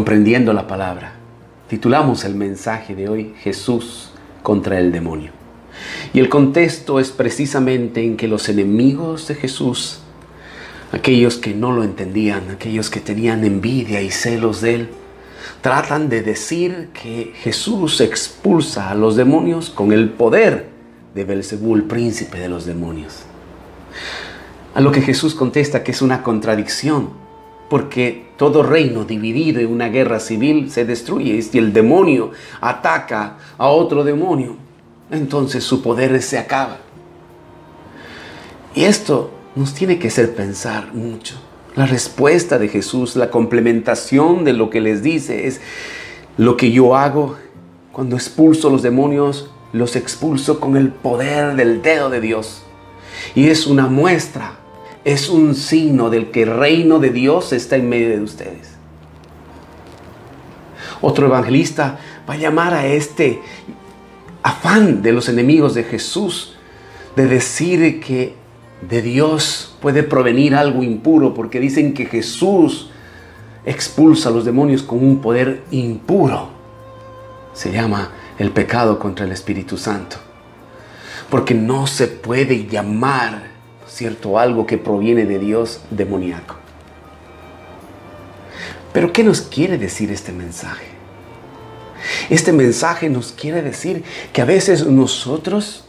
comprendiendo la palabra. Titulamos el mensaje de hoy, Jesús contra el demonio. Y el contexto es precisamente en que los enemigos de Jesús, aquellos que no lo entendían, aquellos que tenían envidia y celos de él, tratan de decir que Jesús expulsa a los demonios con el poder de Belcebú, el príncipe de los demonios. A lo que Jesús contesta que es una contradicción, porque todo reino dividido en una guerra civil se destruye. Y si el demonio ataca a otro demonio, entonces su poder se acaba. Y esto nos tiene que hacer pensar mucho. La respuesta de Jesús, la complementación de lo que les dice es: lo que yo hago cuando expulso los demonios, los expulso con el poder del dedo de Dios. Y es una muestra, es un signo del que el reino de Dios está en medio de ustedes. Otro evangelista va a llamar a este afán de los enemigos de Jesús de decir que de Dios puede provenir algo impuro, porque dicen que Jesús expulsa a los demonios con un poder impuro. Se llama el pecado contra el Espíritu Santo, porque no se puede llamar, ¿cierto?, algo que proviene de Dios demoníaco. Pero ¿qué nos quiere decir este mensaje? Este mensaje nos quiere decir que a veces nosotros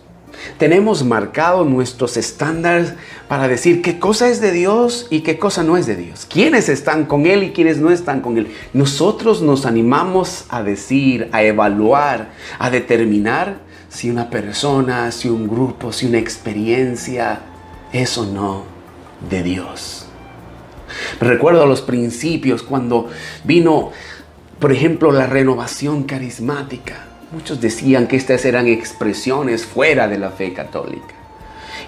tenemos marcados nuestros estándares para decir qué cosa es de Dios y qué cosa no es de Dios. Quiénes están con Él y quiénes no están con Él. Nosotros nos animamos a decir, a evaluar, a determinar si una persona, si un grupo, si una experiencia es o no de Dios. Me recuerdo a los principios cuando vino, por ejemplo, la renovación carismática. Muchos decían que estas eran expresiones fuera de la fe católica.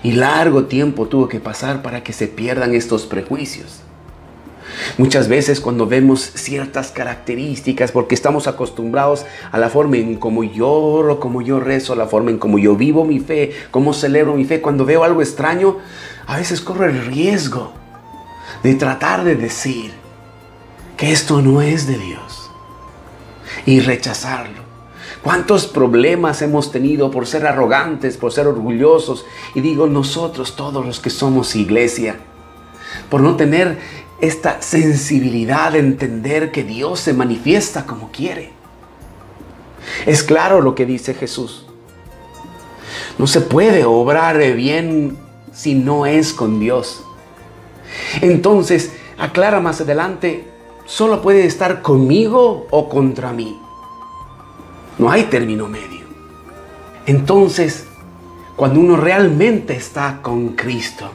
Y largo tiempo tuvo que pasar para que se pierdan estos prejuicios. Muchas veces cuando vemos ciertas características, porque estamos acostumbrados a la forma en cómo yo oro, cómo yo rezo, la forma en cómo yo vivo mi fe, cómo celebro mi fe, cuando veo algo extraño, a veces corro el riesgo de tratar de decir que esto no es de Dios y rechazarlo. ¿Cuántos problemas hemos tenido por ser arrogantes, por ser orgullosos? Y digo nosotros, todos los que somos iglesia, por no tener esta sensibilidad de entender que Dios se manifiesta como quiere. Es claro lo que dice Jesús. No se puede obrar bien si no es con Dios. Entonces, aclara más adelante, solo puede estar conmigo o contra mí. No hay término medio. Entonces, cuando uno realmente está con Cristo,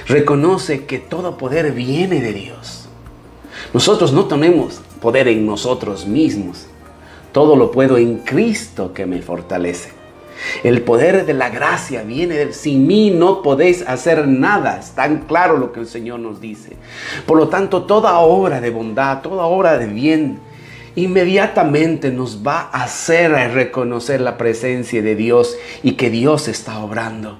reconoce que todo poder viene de Dios. Nosotros no tenemos poder en nosotros mismos. Todo lo puedo en Cristo que me fortalece. El poder de la gracia viene de Él. Sin mí no podéis hacer nada. Es tan claro lo que el Señor nos dice. Por lo tanto, toda obra de bondad, toda obra de bien, inmediatamente nos va a hacer reconocer la presencia de Dios y que Dios está obrando.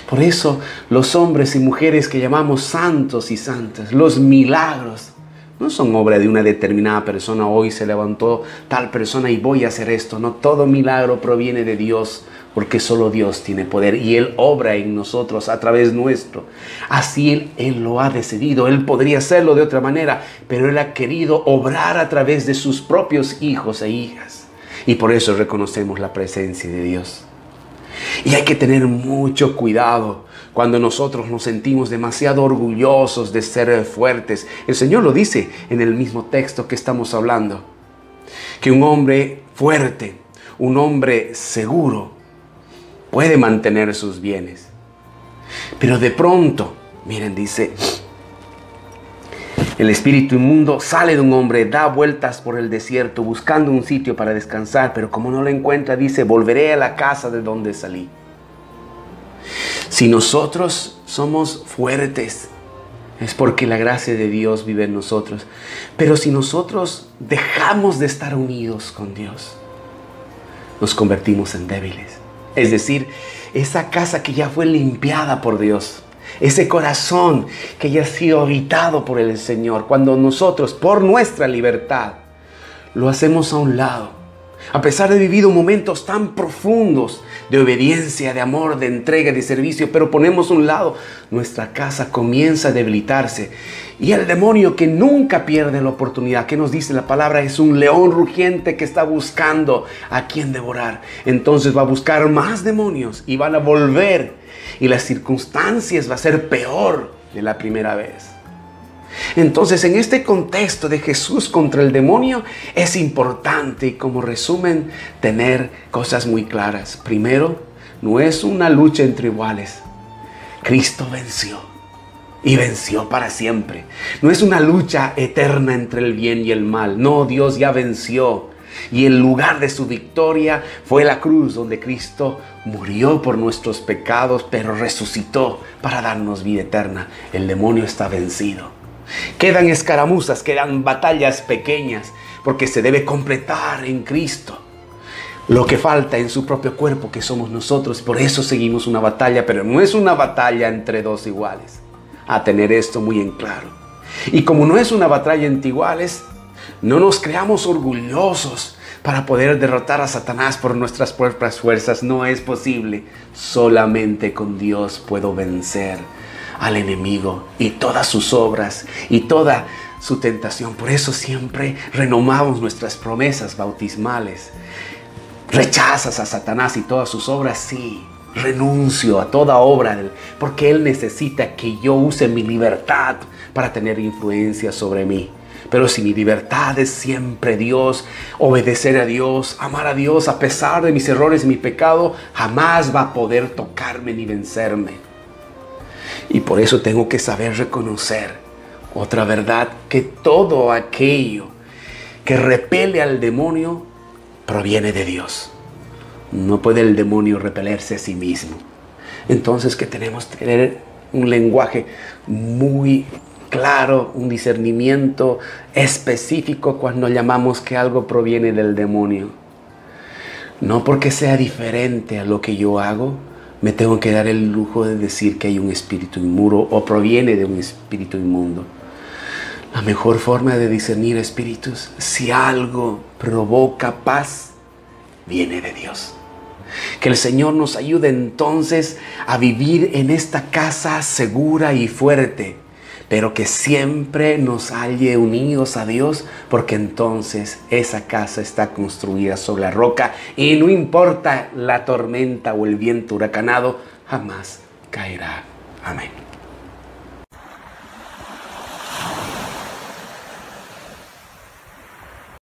Por eso los hombres y mujeres que llamamos santos y santas, los milagros, no son obra de una determinada persona. Hoy se levantó tal persona y voy a hacer esto. No, todo milagro proviene de Dios, porque solo Dios tiene poder y Él obra en nosotros a través nuestro. Así Él lo ha decidido. Él podría hacerlo de otra manera, pero Él ha querido obrar a través de sus propios hijos e hijas. Y por eso reconocemos la presencia de Dios. Y hay que tener mucho cuidado cuando nosotros nos sentimos demasiado orgullosos de ser fuertes. El Señor lo dice en el mismo texto que estamos hablando, que un hombre fuerte, un hombre seguro, puede mantener sus bienes. Pero de pronto, miren, dice, el espíritu inmundo sale de un hombre, da vueltas por el desierto buscando un sitio para descansar, pero como no lo encuentra, dice, volveré a la casa de donde salí. Si nosotros somos fuertes, es porque la gracia de Dios vive en nosotros. Pero si nosotros dejamos de estar unidos con Dios, nos convertimos en débiles. Es decir, esa casa que ya fue limpiada por Dios, ese corazón que ya ha sido habitado por el Señor, cuando nosotros, por nuestra libertad, lo hacemos a un lado. A pesar de vivido momentos tan profundos de obediencia, de amor, de entrega, de servicio, pero ponemos a un lado, nuestra casa comienza a debilitarse. Y el demonio, que nunca pierde la oportunidad, que nos dice la palabra, es un león rugiente que está buscando a quien devorar. Entonces va a buscar más demonios y van a volver. Y las circunstancias va a ser peor de la primera vez. Entonces, en este contexto de Jesús contra el demonio, es importante, como resumen, tener cosas muy claras. Primero, no es una lucha entre iguales. Cristo venció y venció para siempre. No es una lucha eterna entre el bien y el mal. No, Dios ya venció. Y el lugar de su victoria fue la cruz, donde Cristo murió por nuestros pecados, pero resucitó para darnos vida eterna. El demonio está vencido. Quedan escaramuzas, quedan batallas pequeñas, porque se debe completar en Cristo lo que falta en su propio cuerpo, que somos nosotros. Por eso seguimos una batalla, pero no es una batalla entre dos iguales. A tener esto muy en claro. Y como no es una batalla entre iguales, no nos creamos orgullosos para poder derrotar a Satanás por nuestras propias fuerzas. No es posible. Solamente con Dios puedo vencer al enemigo y todas sus obras y toda su tentación. Por eso siempre renomamos nuestras promesas bautismales. ¿Rechazas a Satanás y todas sus obras? Sí, renuncio a toda obra de él, porque él necesita que yo use mi libertad para tener influencia sobre mí. Pero si mi libertad es siempre Dios, obedecer a Dios, amar a Dios a pesar de mis errores y mi pecado, jamás va a poder tocarme ni vencerme. Y por eso tengo que saber reconocer otra verdad, que todo aquello que repele al demonio proviene de Dios. No puede el demonio repelerse a sí mismo. Entonces, que tenemos que tener un lenguaje muy claro, un discernimiento específico cuando llamamos que algo proviene del demonio. No porque sea diferente a lo que yo hago, me tengo que dar el lujo de decir que hay un espíritu inmundo o proviene de un espíritu inmundo. La mejor forma de discernir espíritus, si algo provoca paz, viene de Dios. Que el Señor nos ayude entonces a vivir en esta casa segura y fuerte, pero que siempre nos halle unidos a Dios, porque entonces esa casa está construida sobre la roca y no importa la tormenta o el viento huracanado, jamás caerá. Amén.